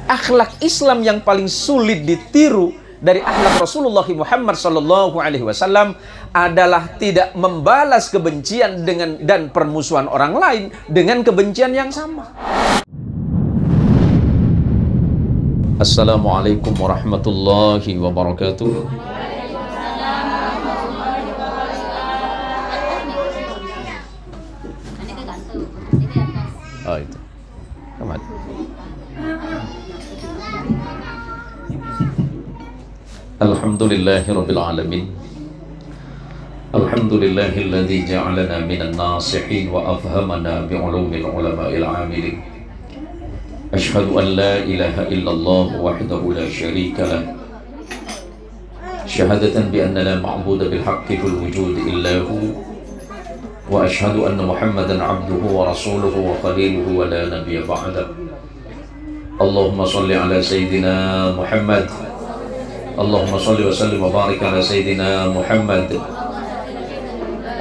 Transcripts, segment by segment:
akhlak Islam yang paling sulit ditiru dari akhlak Rasulullah Muhammad sallallahu alaihi wasallam adalah tidak membalas kebencian dan permusuhan orang lain dengan kebencian yang sama. Assalamualaikum warahmatullahi wabarakatuh. Oh itu. Selamat. Alhamdulillahirabbil alamin. Alhamdulillahilladzi ja'alana minan nasihin wa afhamana bi'ulumil ulama'il 'amilin. Asyhadu an la ilaha illallah wahdahu la syarika lah. Syahadatan bi anna la ma'budu bil haqqi fil wujudi illa hu. Wa asyhadu anna Muhammadan 'abduhu wa rasuluhu wa khaliluhu wa la nabiyya ba'da. Allahumma shalli ala sayyidina Muhammad. Allahumma shalli wa sallim wa barik ala sayyidina Muhammad.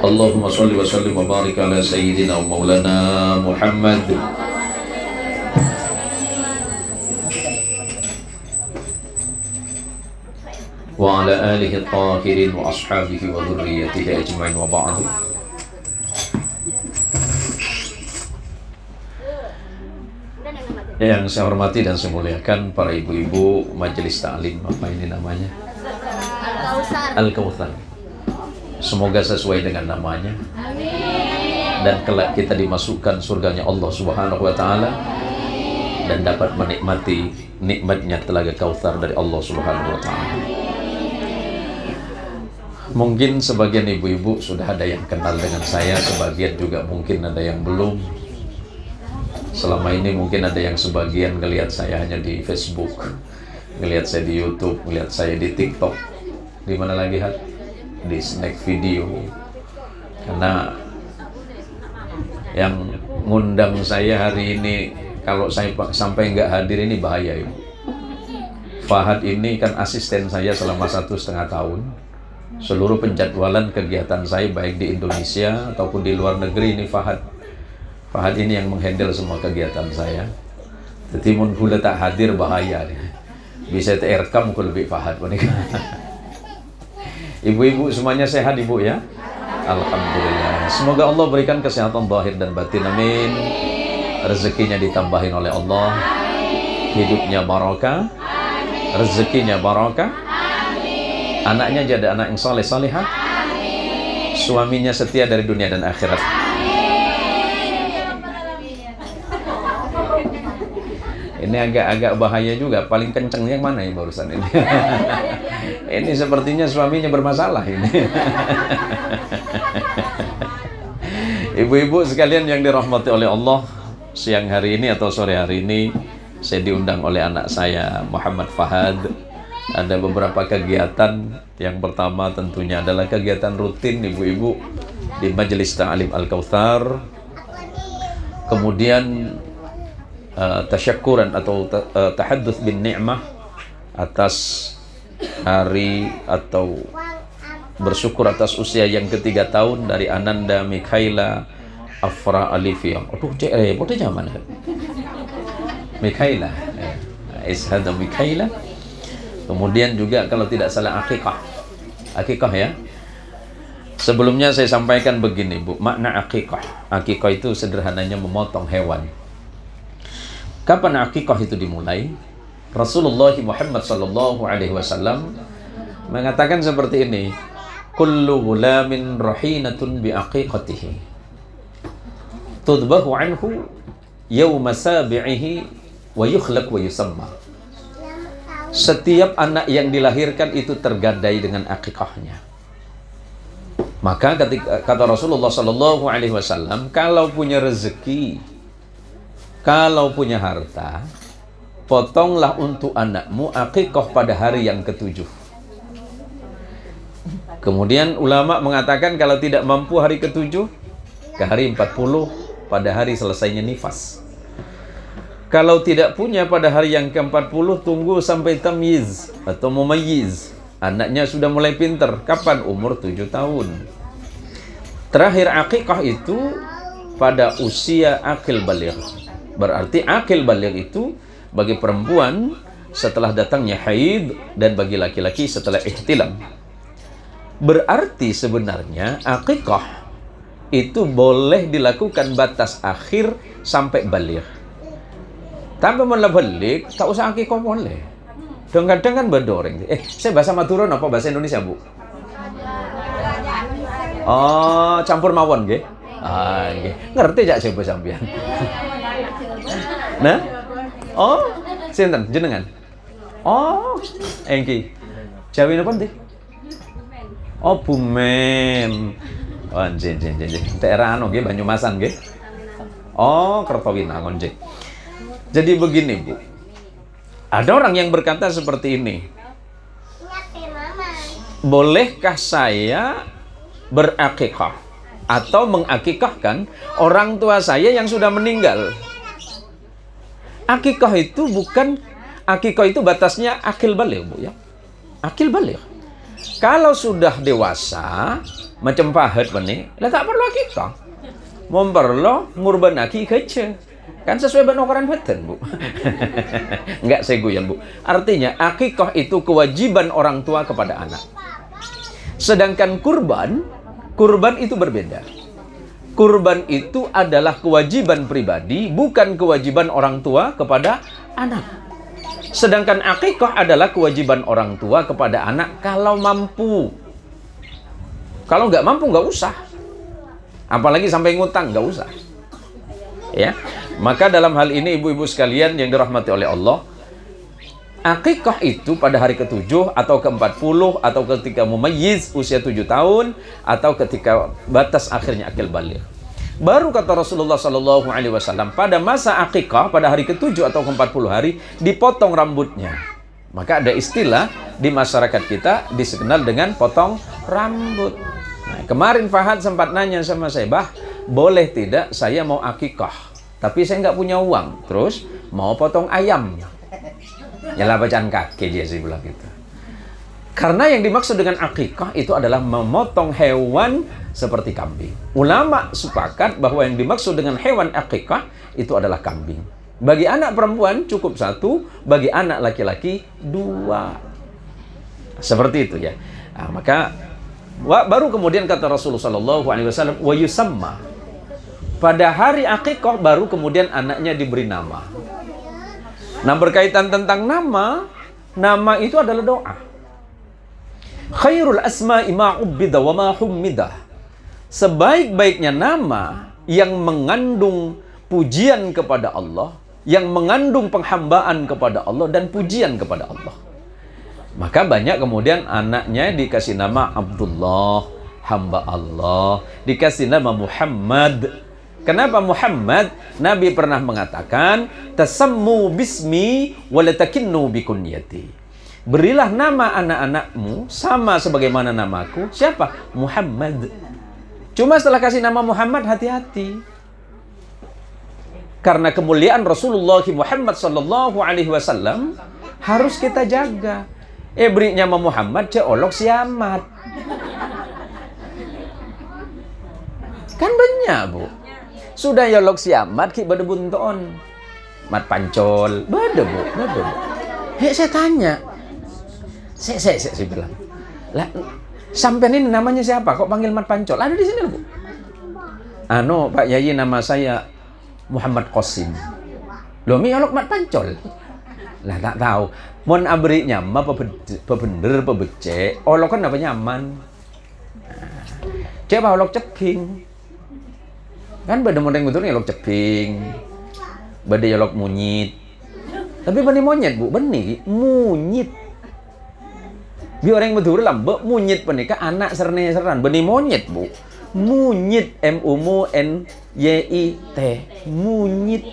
Allahumma shalli wa sallim wa barik ala sayyidina wa maulana Muhammad. Wa ala alihi at-tahirin wa ashabihi wa dhurriyyatihi ajma'in wa ba'du. Yang saya hormati dan saya muliakan para ibu-ibu majelis ta'lim, apa ini namanya? Al-Kautsar. Semoga sesuai dengan namanya. Dan kelak kita dimasukkan surganya Allah Subhanahu wa taala dan dapat menikmati nikmatnya telaga Kautsar dari Allah Subhanahu wa taala. Mungkin sebagian ibu-ibu sudah ada yang kenal dengan saya, sebagian juga mungkin ada yang belum. Selama ini mungkin ada yang sebagian ngelihat saya hanya di Facebook, ngelihat saya di YouTube, ngelihat saya di TikTok, di mana lagi di snack video. Karena yang ngundang saya hari ini, kalau saya sampai nggak hadir ini bahaya Ibu. Fahad ini kan asisten saya selama 1,5 tahun. Seluruh penjadwalan kegiatan saya baik di Indonesia ataupun di luar negeri ini Fahad ini yang menghandle semua kegiatan saya. Jadi mun kula tak hadir bahaya. Bisa terekam ku lebih Fahad menika. Ibu-ibu semuanya sehat Ibu ya? Alhamdulillah. Semoga Allah berikan kesehatan zahir dan batin, amin. Rezekinya ditambahin oleh Allah. Hidupnya barokah. Rezekinya barokah. Anaknya jadi anak yang saleh salihah. Suaminya setia dari dunia dan akhirat. Ini agak bahaya juga. Paling kenceng yang mana ya barusan ini? Ini sepertinya suaminya bermasalah ini. Ibu-ibu sekalian yang dirahmati oleh Allah, siang hari ini atau sore hari ini saya diundang oleh anak saya Muhammad Fahad. Ada beberapa kegiatan. Yang pertama tentunya adalah kegiatan rutin ibu-ibu di Majelis Ta'lim Al-Kautsar. Kemudian tasyakuran atau tahadduts bin ni'mah atas hari atau bersyukur atas usia yang ke-3 tahun dari Ananda Mikhaila Afra Alifia. Aduh, boleh zaman Mikhaila. Ishada Mikhaila. Kemudian juga kalau tidak salah akikah ya. Sebelumnya saya sampaikan begini Bu, makna akikah. Akikah itu sederhananya memotong hewan. Kapan akikah itu dimulai? Rasulullah Muhammad sallallahu alaihi wasallam mengatakan seperti ini, kullu ghulamin rahinatun bi aqiqatihi tudbahu anhu yawma sabi'ihi wa yukhlaq wa yusamma. Setiap anak yang dilahirkan itu tergadai dengan akikahnya. Maka ketika kata Rasulullah sallallahu alaihi wasallam, kalau punya rezeki, kalau punya harta, potonglah untuk anakmu akikah pada hari yang ke-7. Kemudian ulama mengatakan kalau tidak mampu hari ke-7, ke hari 40 pada hari selesainya nifas. Kalau tidak punya pada hari yang ke-40, tunggu sampai tamyiz atau mumayyiz. Anaknya sudah mulai pintar. Kapan? Umur 7 tahun. Terakhir akikah itu pada usia akil baligh. Berarti akil baligh itu bagi perempuan setelah datangnya haid dan bagi laki-laki setelah ihtilam. Berarti sebenarnya akikah itu boleh dilakukan batas akhir sampai balik. Tapi malah balik, tak usah akikah boleh. Kadang-kadang kan bedoreng. Saya bahasa Madura apa bahasa Indonesia, Bu? Oh, campur mawon nggih. Nggih. Ngerti jak coba sampean? Nah? Oh, sinten jenengan? Oh, engki. Jawi napa ndi? Oh, Bumen. Oh, nggih. Daerah anu nggih Banyumasan nggih. Oh, Kertowinangun nggih. Jadi begini, Bu. Ada orang yang berkata seperti ini. Bolehkah saya berakikah atau mengakikahkan orang tua saya yang sudah meninggal? Akikah itu akikah itu batasnya akil baligh, Bu ya. Akil baligh. Kalau sudah dewasa, macam pahat benih, lah tak perlu akikah. Mau perlu ngurbanaki kece. Kan sesuai dengan ukuran badan, Bu. Enggak saya guyon, Bu. Artinya akikah itu kewajiban orang tua kepada anak. Sedangkan kurban itu berbeda. Kurban itu adalah kewajiban pribadi, bukan kewajiban orang tua kepada anak. Sedangkan akikah adalah kewajiban orang tua kepada anak kalau mampu. Kalau nggak mampu, nggak usah. Apalagi sampai ngutang, nggak usah. Ya, maka dalam hal ini ibu-ibu sekalian yang dirahmati oleh Allah, akikah itu pada hari ke-7 atau ke-40 atau ketika mumayyiz usia 7 tahun atau ketika batas akhirnya akil baligh. Baru kata Rasulullah SAW, pada masa akikah pada hari ke-7 atau ke-40 hari dipotong rambutnya. Maka ada istilah di masyarakat kita dikenal dengan potong rambut. Nah, kemarin Fahad sempat nanya sama saya, "Bah, boleh tidak saya mau akikah, tapi saya nggak punya uang, terus mau potong ayam." Yalah bacaan kaki dia sih bilang gitu. Karena yang dimaksud dengan akikah itu adalah memotong hewan seperti kambing. Ulama sepakat bahwa yang dimaksud dengan hewan akikah itu adalah kambing. Bagi anak perempuan cukup 1, bagi anak laki-laki 2. Seperti itu ya. Nah, maka baru kemudian kata Rasulullah SAW, wa yusamma. Pada hari akikah baru kemudian anaknya diberi nama. Nah, berkaitan tentang nama itu adalah doa. Khairul asma'i ma ubbida wa ma hummidah. Sebaik-baiknya nama yang mengandung pujian kepada Allah, yang mengandung penghambaan kepada Allah dan pujian kepada Allah. Maka banyak kemudian anaknya dikasih nama Abdullah, hamba Allah, dikasih nama Muhammad. Kenapa Muhammad? Nabi pernah mengatakan, tasammu bismi walatakinnu bikunyati. Berilah nama anak-anakmu sama sebagaimana namaku. Siapa? Muhammad. Cuma setelah kasih nama Muhammad, hati-hati. Karena kemuliaan Rasulullah Muhammad SAW harus kita jaga. Beri nama Muhammad, olok siamat. Kan banyak, Bu. Sudah yolok siamat, ki bade bunton. Mat pancol. Bade, Bu. Saya tanya. Saya bilang. Lah, sampean ini namanya siapa? Kok panggil Mat Pancol? Ada di sini, Bu. Pak Yayi, nama saya Muhammad Qasim. Loh, mi yolok Mat Pancol. Lah, tak tahu. Mon abri nyama apa bener apa becek. Olok kan apa nyaman. Coba olok ceping. Kan bade modeng betul nih olok ceping. Bade olok munyit. Tapi bani monyet, Bu, bani munyit. Bi orang betul lah, munyit penika anak serne-seran, bani monyet, Bu. Munyit, M-U-N-Y-I-T. Munyit.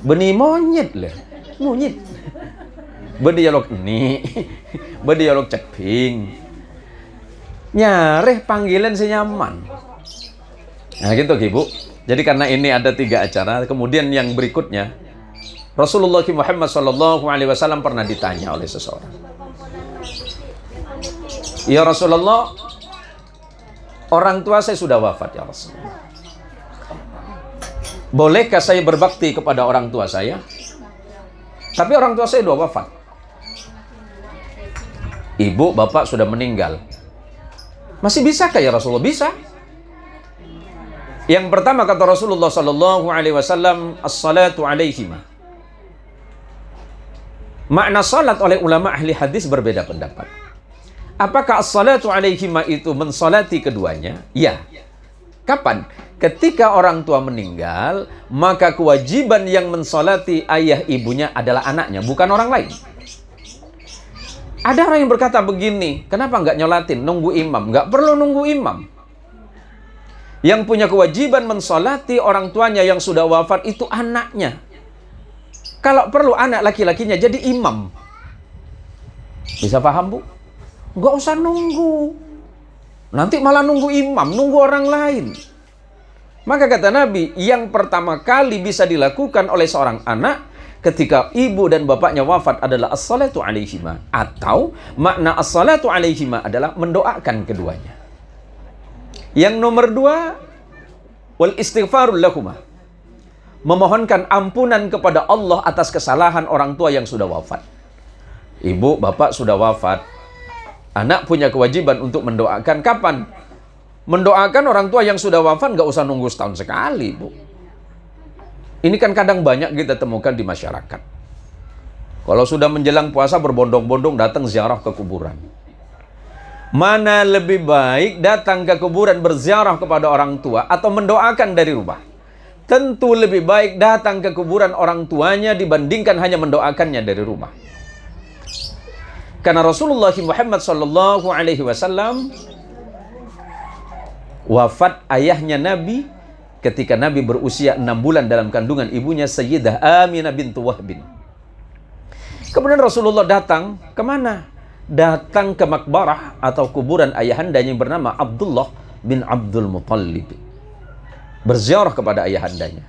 Bani monyet lah. Munyit. Bade yolok ini. Bade yolok ceping. Nyareh panggilan senyaman. Nah gitu, Bu. Jadi karena ini ada 3 acara, kemudian yang berikutnya Rasulullah Muhammad SAW pernah ditanya oleh seseorang. Ya Rasulullah, orang tua saya sudah wafat ya Rasulullah. Bolehkah saya berbakti kepada orang tua saya? Tapi orang tua saya sudah wafat. Ibu, bapak sudah meninggal. Masih bisakah ya Rasulullah? Bisa. Yang pertama kata Rasulullah sallallahu alaihi wasallam, as-salatu alaihima. Makna salat oleh ulama ahli hadis berbeda pendapat. Apakah as-salatu alaihima itu mensalati keduanya? Ya. Kapan? Ketika orang tua meninggal, maka kewajiban yang mensalati ayah ibunya adalah anaknya, bukan orang lain. Ada orang yang berkata begini, kenapa nggak nyolatin, nunggu imam? Nggak perlu nunggu imam. Yang punya kewajiban mensolati orang tuanya yang sudah wafat itu anaknya. Kalau perlu anak laki-lakinya jadi imam. Bisa paham, Bu? Nggak usah nunggu. Nanti malah nunggu imam, nunggu orang lain. Maka kata Nabi, yang pertama kali bisa dilakukan oleh seorang anak ketika ibu dan bapaknya wafat adalah as-salatu alaihima. Atau makna as-salatu alaihima adalah mendoakan keduanya. Yang nomor 2, wal istighfarul lahumah. Memohonkan ampunan kepada Allah atas kesalahan orang tua yang sudah wafat. Ibu, bapak sudah wafat. Anak punya kewajiban untuk mendoakan. Kapan? Mendoakan orang tua yang sudah wafat nggak usah nunggu setahun sekali, Bu. Ini kan kadang banyak kita temukan di masyarakat. Kalau sudah menjelang puasa berbondong-bondong datang ziarah ke kuburan. Mana lebih baik datang ke kuburan berziarah kepada orang tua atau mendoakan dari rumah? Tentu lebih baik datang ke kuburan orang tuanya dibandingkan hanya mendoakannya dari rumah. Karena Rasulullah Muhammad sallallahu alaihi wasallam wafat ayahnya Nabi ketika Nabi berusia 6 bulan dalam kandungan ibunya Sayyidah Aminah bintu Wahbin. Kemudian Rasulullah datang kemana? Datang ke makbarah atau kuburan ayahandanya yang bernama Abdullah bin Abdul Muttalib. Berziarah kepada ayahandanya.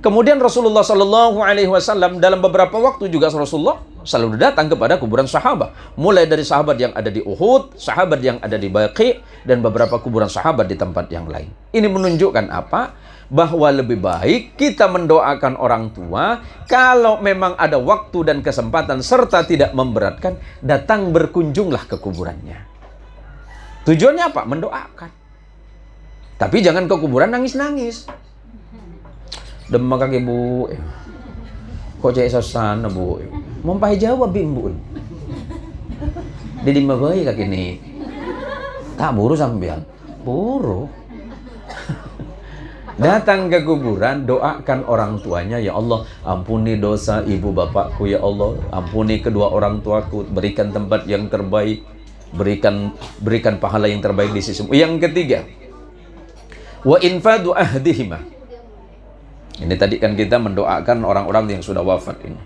Kemudian Rasulullah sallallahu alaihi wasallam dalam beberapa waktu juga Rasulullah selalu datang kepada kuburan sahabat. Mulai dari sahabat yang ada di Uhud, sahabat yang ada di Baqi, dan beberapa kuburan sahabat di tempat yang lain. Ini menunjukkan apa? Bahwa lebih baik kita mendoakan orang tua kalau memang ada waktu dan kesempatan serta tidak memberatkan, datang berkunjunglah ke kuburannya. Tujuannya apa? Mendoakan. Tapi jangan ke kuburan nangis-nangis. Demam kaki, Bu. Kok cek sasana, Bu? Mempai jawab, Bu. Di lima bayi kaki ini. Tak buru sampean. Buru. Datang ke kuburan, doakan orang tuanya, ya Allah, ampuni dosa ibu bapakku, ya Allah, ampuni kedua orang tuaku, berikan tempat yang terbaik, berikan pahala yang terbaik di sisimu. Yang ketiga, wa infadu ahdihima. Ini tadi kan kita mendoakan orang-orang yang sudah wafat ini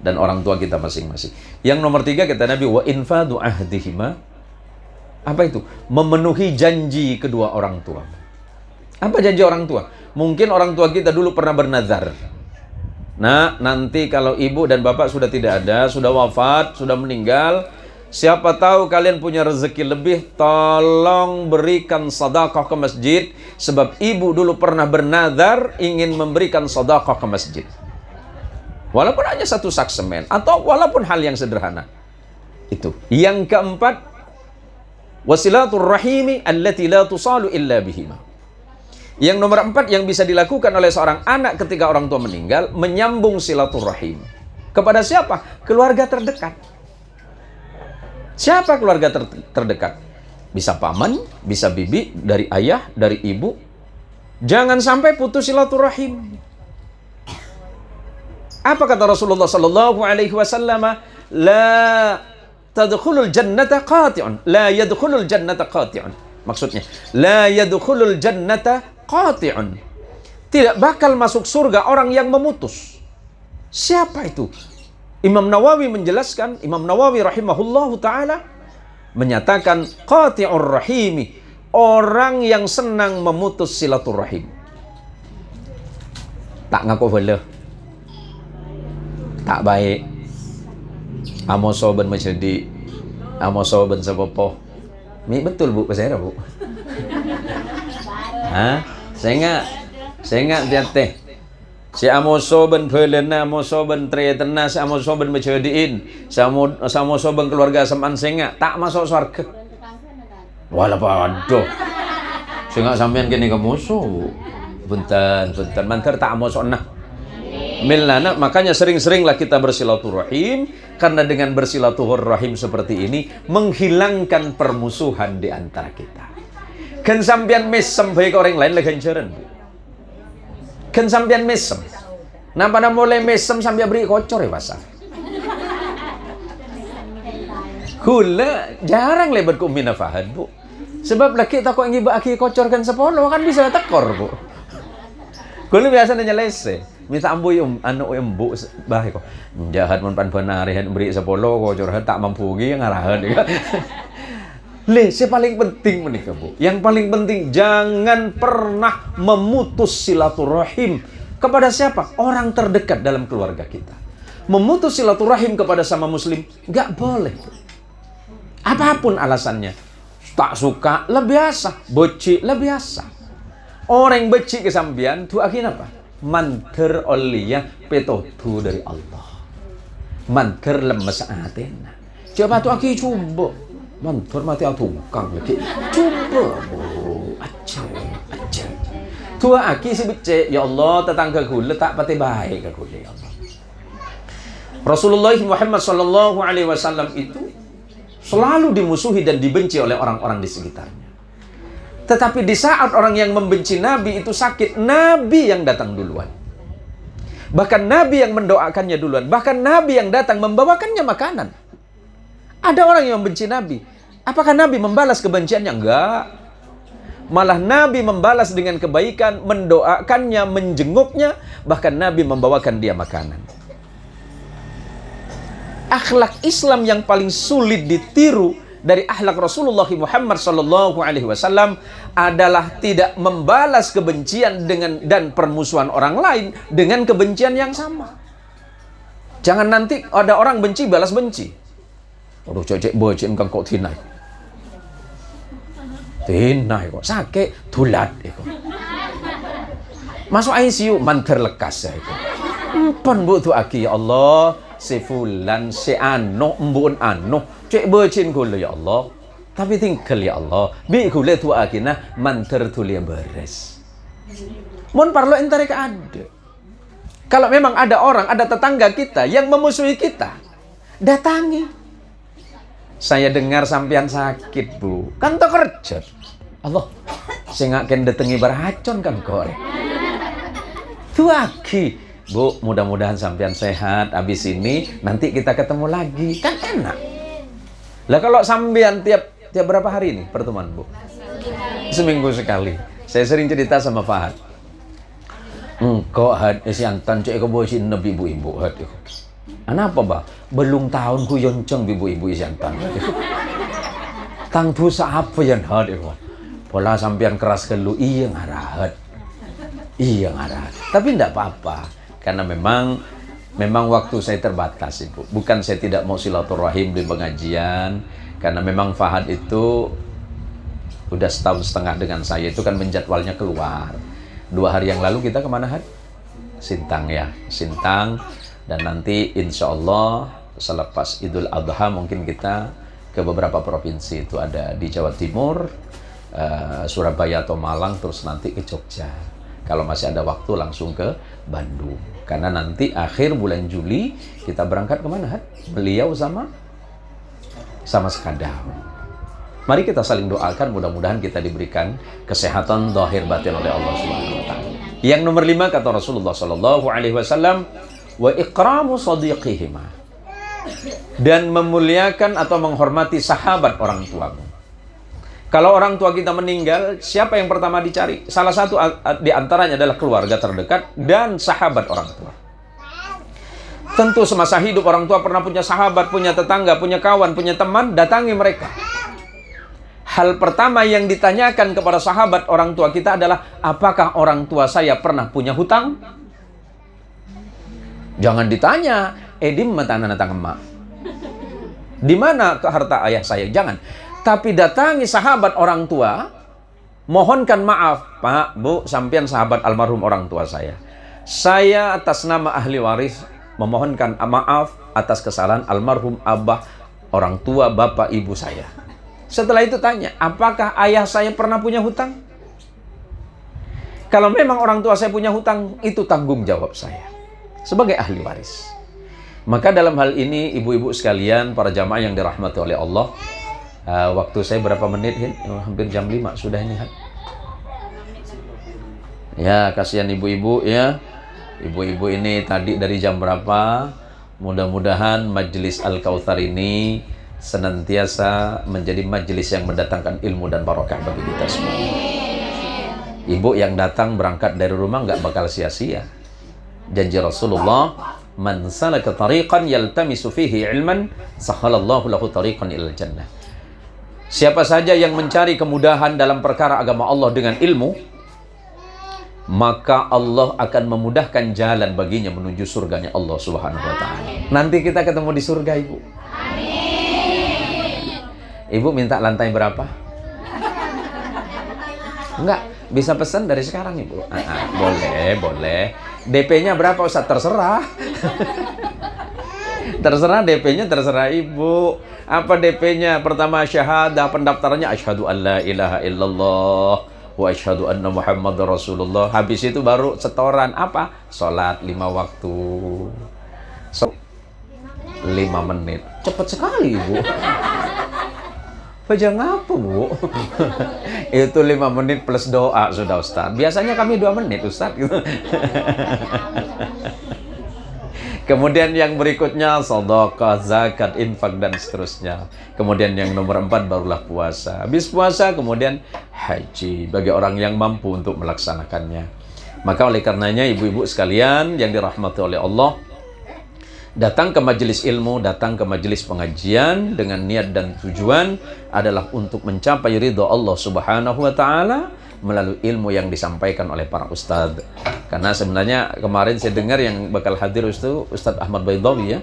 dan orang tua kita masing-masing. Yang nomor 3 kata Nabi, wa infadu ahdihima. Apa itu? Memenuhi janji kedua orang tua. Apa janji orang tua? Mungkin orang tua kita dulu pernah bernazar. Nah, nanti kalau ibu dan bapak sudah tidak ada, sudah wafat, sudah meninggal, siapa tahu kalian punya rezeki lebih, tolong berikan sedekah ke masjid, sebab ibu dulu pernah bernazar ingin memberikan sedekah ke masjid. Walaupun hanya 1 sak semen atau walaupun hal yang sederhana. Itu. Yang keempat, wasilatul rahimi allati la tusalu illa bihima. Yang nomor 4 yang bisa dilakukan oleh seorang anak ketika orang tua meninggal, menyambung silaturahim. Kepada siapa? Keluarga terdekat. Siapa keluarga terdekat? Bisa paman, bisa bibi, dari ayah, dari ibu. Jangan sampai putus silaturahim. Apa kata Rasulullah sallallahu alaihi wasallam? La tadkhulul jannata qati'un. La yadkhulul jannata qati'un. Maksudnya, la yadkhulul jannata qati'un. Tidak bakal masuk surga orang yang memutus. Siapa itu? Imam Nawawi menjelaskan, Imam Nawawi rahimahullahu ta'ala menyatakan qati'ur rahimi, orang yang senang memutus silaturahim. Tak ngaku bela, tak baik, amoso ben menjadi, amoso ben sepopo. Mi betul, Bu, pasal Bu. Hah? Saya enggak lihat teh. Si amoso ben belena, amoso ben tretena, si amoso ben mejadiin, samoso ben keluarga seman singa, tak masuk surga. Wala padoh. Singa sampean kene kemuso. Bunten mantar tak amoso nah. Milana, makanya sering-seringlah kita bersilaturahim, karena dengan bersilaturahim seperti ini menghilangkan permusuhan di antara kita. Kan sampean mesem baik orang lain lagi ganjaran. Kan sampean mesem. Nah pada mulai mesem sampai beri kocor ya pasar. Kula jarang lebat ku mina fahad bu. Sebab laki tak kok ngiba aki kocor kan sepolo kan bisa tekor bu. Kula biasa nanya lese. Minta ambu anu embu bahe kok. Jahat mun pan benarihan beri sepolo kocor tak mampu gi ngarahan. Yang paling penting menikah bu. Yang paling penting jangan pernah memutus silaturahim kepada siapa? Orang terdekat dalam keluarga kita. Memutus silaturahim kepada sama muslim nggak boleh. Apapun alasannya, tak suka lebih biasa, benci lebih biasa. Orang yang benci kesambian tu akhirnya apa? Manter oliyah petotu dari Allah. Manter lemes atena. Coba tu aki coba. Mantur mati tukang lagi. Coba bu, aja. Tua aki si becek, ya Allah tetangga gula tak pati baik ke gula ya Allah. Rasulullah Muhammad sallallahu alaihi wasallam itu selalu dimusuhi dan dibenci oleh orang-orang di sekitarnya. Tetapi di saat orang yang membenci Nabi itu sakit, Nabi yang datang duluan. Bahkan Nabi yang mendoakannya duluan. Bahkan Nabi yang datang membawakannya makanan. Ada orang yang membenci Nabi. Apakah Nabi membalas kebenciannya? Enggak. Malah Nabi membalas dengan kebaikan, mendoakannya, menjenguknya, bahkan Nabi membawakan dia makanan. Akhlak Islam yang paling sulit ditiru dari akhlak Rasulullah Muhammad sallallahu alaihi wasallam adalah tidak membalas kebencian dan permusuhan orang lain dengan kebencian yang sama. Jangan nanti ada orang benci balas benci. Aduh cocok bocin kang kok tinai. Tinai kok sakit tulat kok. Masuk ICU manter lekas ya kok. Empon bu tu aki ya Allah, si fulan si ano embun ano, cek bocin kula ya Allah. Tapi tinggal ya Allah, bi kula tu akina manter tulia beres. Mun parlo entare ka ada. Kalau memang ada orang, ada tetangga kita yang memusuhi kita, datangi. Saya dengar sampean sakit bu, kan tak kerja. Allah, saya ngaken datangi beracun kan kore. Tuaki, bu, mudah-mudahan sampean sehat. Abis ini nanti kita ketemu lagi, kan enak. Lah kalau sampean tiap berapa hari ini pertemuan bu? Seminggu sekali. Saya sering cerita sama Fahad. Engkau had esiantan cek kebosin nabi ibu had. Kenapa bah? Belum tahun ku yonceng ibu-ibu isiantan. Tang tu apa yang had itu? Pola sampean keras kelu iya ngarahat. Iya ngarahat. Tapi tidak apa-apa karena memang waktu saya terbatas ibu. Bukan saya tidak mau silaturahim di pengajian karena memang Fahad itu udah setahun setengah dengan saya itu kan menjadwalnya keluar. 2 hari yang lalu kita kemana had? Sintang ya, Sintang. Dan nanti insya Allah selepas Idul Adha mungkin kita ke beberapa provinsi. Itu ada di Jawa Timur, Surabaya atau Malang, terus nanti ke Jogja. Kalau masih ada waktu langsung ke Bandung. Karena nanti akhir bulan Juli kita berangkat kemana? Beliau sama Sekadau. Mari kita saling doakan, mudah-mudahan kita diberikan kesehatan zahir batin oleh Allah Subhanahu wa taala. Yang nomor 5 kata Rasulullah sallallahu alaihi wasallam, wa ikramu sadiqihima, dan memuliakan atau menghormati sahabat orang tuamu. Kalau orang tua kita meninggal, siapa yang pertama dicari? Salah satu di antaranya adalah keluarga terdekat dan sahabat orang tua. Tentu semasa hidup orang tua pernah punya sahabat, punya tetangga, punya kawan, punya teman, datangi mereka. Hal pertama yang ditanyakan kepada sahabat orang tua kita adalah, apakah orang tua saya pernah punya hutang? Jangan ditanya, di mana natang emak? Di mana harta ayah saya? Jangan. Tapi datangi sahabat orang tua, mohonkan maaf, Pak, Bu, sampean sahabat almarhum orang tua saya. Saya atas nama ahli waris memohonkan maaf atas kesalahan almarhum abah, orang tua bapak ibu saya. Setelah itu tanya, apakah ayah saya pernah punya hutang? Kalau memang orang tua saya punya hutang, itu tanggung jawab saya sebagai ahli waris. Maka dalam hal ini ibu-ibu sekalian, para jamaah yang dirahmati oleh Allah, waktu saya berapa menit? Hampir jam 5 sudah ini. Ya, kasihan ibu-ibu ya. Ibu-ibu ini tadi dari jam berapa? Mudah-mudahan majelis Al-Kautsar ini senantiasa menjadi majelis yang mendatangkan ilmu dan barokah bagi kita semua. Ibu yang datang berangkat dari rumah nggak bakal sia-sia. Janji Rasulullah, man salaka tariqan yaltamisu fihi ilman, sahhalallahu lahu tariqan ilal jannah. Siapa saja yang mencari kemudahan dalam perkara agama Allah dengan ilmu, maka Allah akan memudahkan jalan baginya menuju surganya Allah Subhanahu wa taala. Nanti kita ketemu di surga, Ibu. Amin. Ibu minta lantai berapa? Enggak, bisa pesan dari sekarang, Ibu. Boleh. DP-nya berapa, Ustaz? Terserah. Terserah DP-nya, terserah Ibu. Apa DP-nya? Pertama syahadah, pendaftarannya asyhadu an la ilaha illallah wa asyhadu anna Muhammadar Rasulullah. Habis itu baru setoran apa? Salat 5 waktu. 5 menit. Cepat sekali, Ibu. Baca ngapa, Bu? Itu 5 menit plus doa sudah, Ustaz. Biasanya kami 2 menit, Ustaz. Kemudian yang berikutnya sedekah, zakat, infak dan seterusnya. Kemudian yang nomor 4 barulah puasa. Habis puasa kemudian haji bagi orang yang mampu untuk melaksanakannya. Maka oleh karenanya ibu-ibu sekalian yang dirahmati oleh Allah, datang ke majelis ilmu, datang ke majelis pengajian dengan niat dan tujuan adalah untuk mencapai ridha Allah Subhanahu wa taala melalui ilmu yang disampaikan oleh para ustadz. Karena sebenarnya kemarin saya dengar yang bakal hadir itu Ustadz Ahmad Baidawi ya.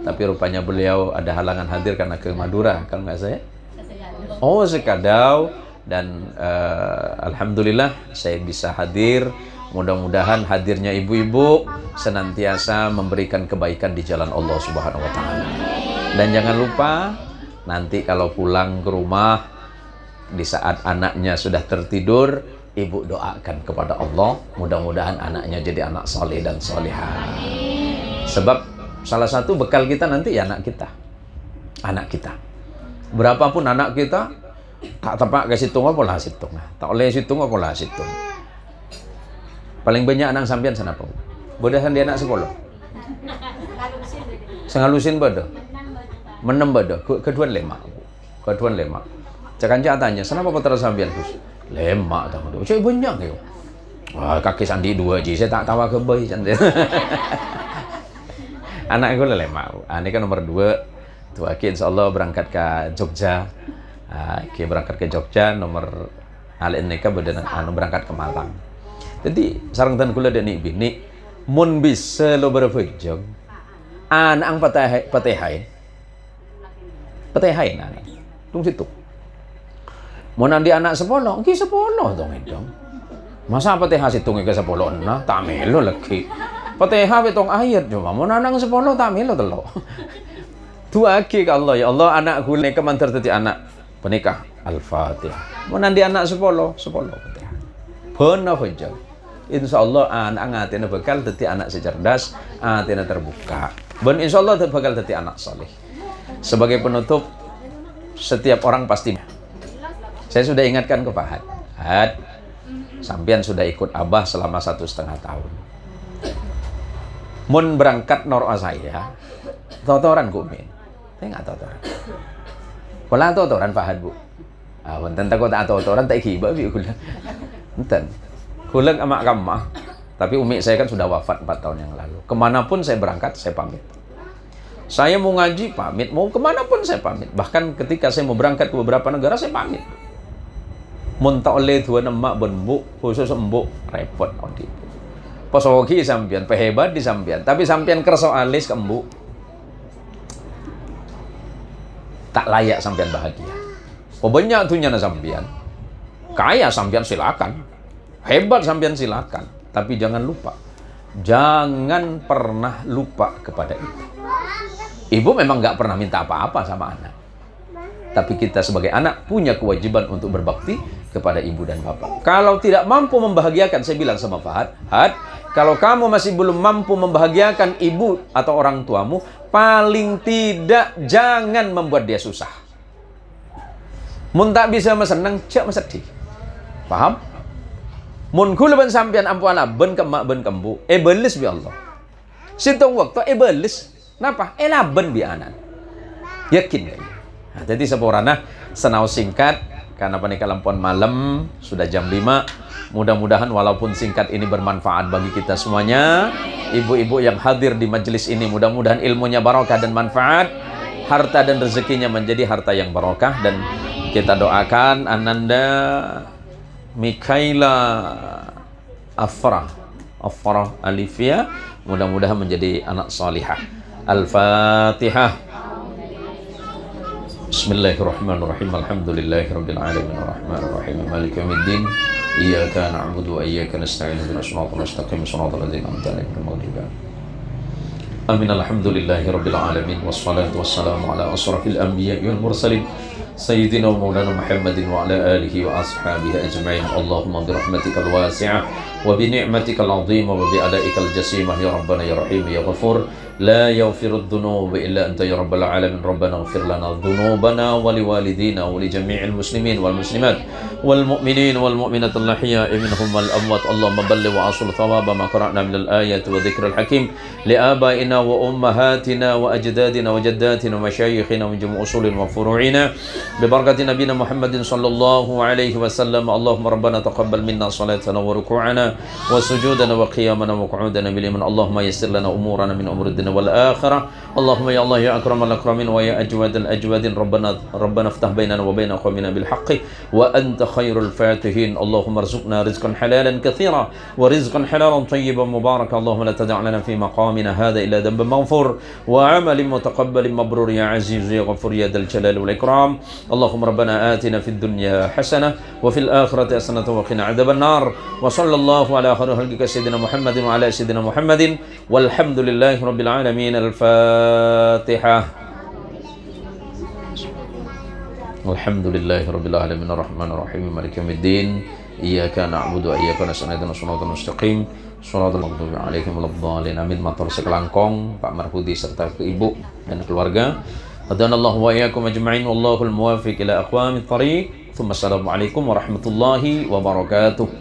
Tapi rupanya beliau ada halangan hadir karena ke Madura, kalau nggak saya. Oh, Sekadau. Dan alhamdulillah saya bisa hadir. Mudah-mudahan hadirnya ibu-ibu senantiasa memberikan kebaikan di jalan Allah Subhanahu wa taala. Dan jangan lupa nanti kalau pulang ke rumah di saat anaknya sudah tertidur, ibu doakan kepada Allah, mudah-mudahan anaknya jadi anak soleh dan solehah. Sebab salah satu bekal kita nanti ya anak kita. Anak kita. Berapapun anak kita, tak tepak ke situng apa lah situng. Tak oleh situng apa lah situng. Paling banyak anak sampean sana apa? Bodahan dia anak sekolah. Sengalusin bodoh. Menem bodoh. Kedua lema. Kedua lema. Cakanca tanya, kenapa putra sampean Gus? Lemak tahu tu. Cik banyak yo. Wah, kaki sandi 2 je. Saya tak tahu ke bayi cantik. Anak gue lemak. Ini kan nomor 2. Tu aki insyaallah berangkat ke Jogja. Aki berangkat ke Jogja, nomor alin nikah berangkat ke Malang. Jadi sarang tan kula dan bini mun bisa lo berfujung. Anak patehai. Patehai anak. Tung situ. Mau nanti anak 10, ki 10 dong itu. Masa Fatihah situng ke 10 nah, tak melo lagi. Fatihah betong ayat cuma mau nanang 10 tak melo telo. Dua aki ke Allah, ya Allah anak gue nikah mantar tadi anak penikah Al-Fatihah. Mau nanti anak 10 Fatihah. Benar saja. Insyaallah anak ngatina bakal tadi anak secerdas, atina terbuka. Ben insyaallah bakal tadi anak saleh. Sebagai penutup, setiap orang pasti. Saya sudah ingatkan ke Pak Had, sampean sudah ikut Abah selama 1,5 tahun. Mun berangkat noro saya, totoran kumin. Saya nggak totoran. Pola totoran Pak Had, Bu. Wonten tak kok tak totoran tak hibah bi kula. Enten. Kula amak kamah. Tapi umi saya kan sudah wafat 4 tahun yang lalu. Kemanapun saya berangkat, saya pamit. Saya mau ngaji, pamit. Mau kemanapun saya pamit. Bahkan ketika saya mau berangkat ke beberapa negara, saya pamit. Muntak oleh tuan emak benbuk, khusus embuk, repot odi. Posoki sampian, pehebat di sampian. Tapi sampian kerso alis ke embuk. Tak layak sampian bahagia. Banyak tuhnya na sampian. Kaya sampian silakan. Hebat sampian silakan. Tapi jangan lupa, Jangan pernah lupa kepada ibu. Ibu memang nggak pernah minta apa-apa sama anak. Tapi kita sebagai anak punya kewajiban untuk berbakti kepada ibu dan bapak. Kalau tidak mampu membahagiakan, saya bilang sama Fahad, kalau kamu masih belum mampu membahagiakan ibu atau orang tuamu, paling tidak jangan membuat dia susah. Mun tak bisa senang, cak sedih. Paham? Mun kula ban sampean ampuana ben ke mak ben kembu, belis bi Allah. Sintung waktu belis. Napa? Laben bi anan. Yakin. Nah, jadi seporana senau singkat karena panika lampuan malam sudah jam 5. Mudah-mudahan walaupun singkat ini bermanfaat bagi kita semuanya. Ibu-ibu yang hadir di majelis ini mudah-mudahan ilmunya barokah dan manfaat. Harta dan rezekinya menjadi harta yang barokah, dan kita doakan Ananda Mikaela Afrah Alifia mudah-mudahan menjadi anak salihah. Al-Fatihah. Bismillahirrahmanirrahim. Alhamdulillahirabbil alamin arrahmanir rahim maliki yaumiddin. Iyyaka na'budu wa iyyaka nasta'in ihdinas siratal mustaqim siratal ladzina an'amta 'alaihim ghairil maghdubi 'alaihim. Amin. Alhamdulillahirabbil alamin wassalatu wassalamu ala asrafil anbiya'i wal mursalin Sayyidina wa Maulana Muhammadin wa ala alihi wa ashabihi ajma'in. Allahumma bi rahmatikal wasi'ah wa bi ni'matikal 'azimah wa bi adaikal jasimah ya Rabbana ya Rahim ya Ghafur. La yaghfirud dhunuba illa anta ya Rabbal alamin. Rabbana ighfir lana dhunubana wa liwalidina wa li jami'il muslimin wal muslimat wal mu'minin wal mu'minat al-ahya'i minhum wal amwat. Allahumma balligh wa asul thawaba ma qara'na min al-ayati wa dhikril hakim li abaina wa ummahatina wa ajdadina wa jaddatina wa masyayikhina min jami' usulin wa furu'ina ببركة نبينا محمد صلى الله عليه وسلم. اللهم ربنا تقبل منا صلاتنا وركوعنا وسجودنا وقيامنا وقعودنا باليمين. اللهم يسر لنا أمورنا من أمور الدنيا والآخرة. اللهم يا الله يا أكرم الأكرمين ويا أجود الأجودين ربنا افتح بيننا وبين قومنا بالحق وأنت خير الفاتحين. اللهم ارزقنا رزقا حلالا كثيرا ورزقا حلالا طيبا مباركا. اللهم لا تدع لنا في مقامنا هذا إلا ذنب مغفور وعمل متقبل مبرور يا عزيز يا غفور يا ذا الجلال والإكرام. اللهم ربنا آتنا في الدنيا حسنة وفي الآخرة حسنة وقنا عذاب النار. وصلى الله على خير خلقك سيدنا محمد وعلى سيدنا محمد والحمد لله رب العالمين. الفاتحة. الحمد لله رب العالمين الرحمن الرحيم مالك يوم الدين. إياك نعبد وإياك نستعين اهدنا الصراط المستقيم صراط المغضوب عليهم ولا الضالين. Amin. Matur sekelangkong Pak Marhudi serta ke ibu dan keluarga. Hadanallahu wa iyyakum ajma'in wallahul muwaffiq ila aqwamit thariq. Assalamualaikum warahmatullahi wabarakatuh.